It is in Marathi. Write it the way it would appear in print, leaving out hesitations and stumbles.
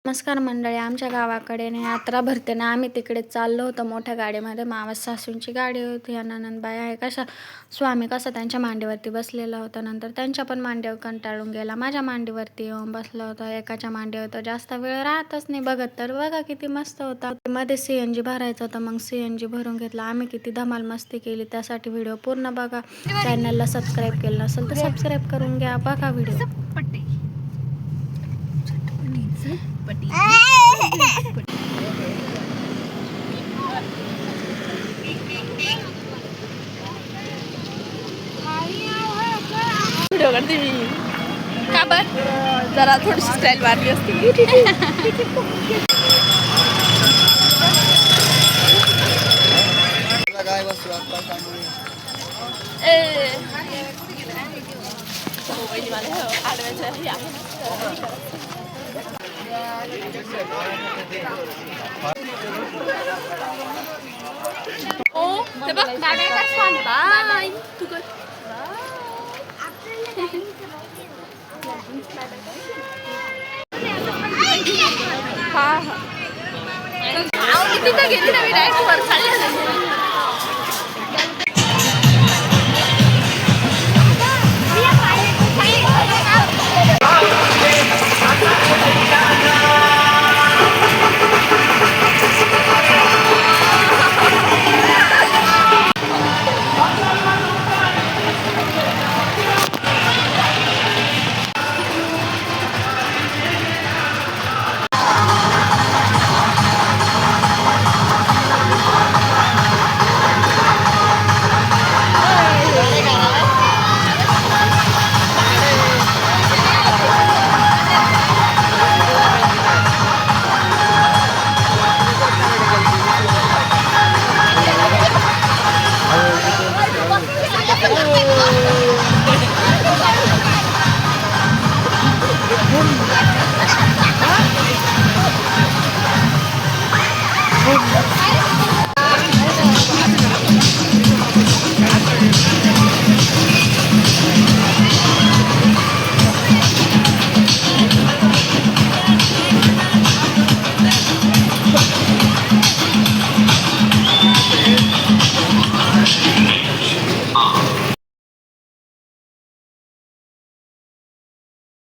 नमस्कार मंडळी, आमच्या गावाकडे ना यात्रा भरते ना, आम्ही तिकडे चाललो होतो मोठ्या गाडीमध्ये. मावस सासूंची गाडी होती. या ननंदबाई आहे कशा, स्वामी कसा त्यांच्या मांडीवरती बसलेला होता. नंतर त्यांच्या पण मांडीवर कंटाळून गेला, माझ्या मांडीवरती येऊन बसला होता. एकाच्या मांडीवर तर जास्त वेळ राहतच नाही बघत, तर बघा किती मस्त होता. मध्ये CNG भरायचं होतं, मग CNG भरून घेतला. आम्ही किती धमाल मस्ती केली, त्यासाठी व्हिडिओ पूर्ण बघा. चॅनलला सबस्क्राईब केलं नसेल तर सबस्क्राईब करून घ्या, बघा व्हिडिओ. व्हिडिओ करते मी का बर जरा थोडीशी स्टाईल मारली असते. ओ ते बघ बाय बाय तू कर. हा हा तिथं गेली ना, मी डायरेक्ट वर चालले.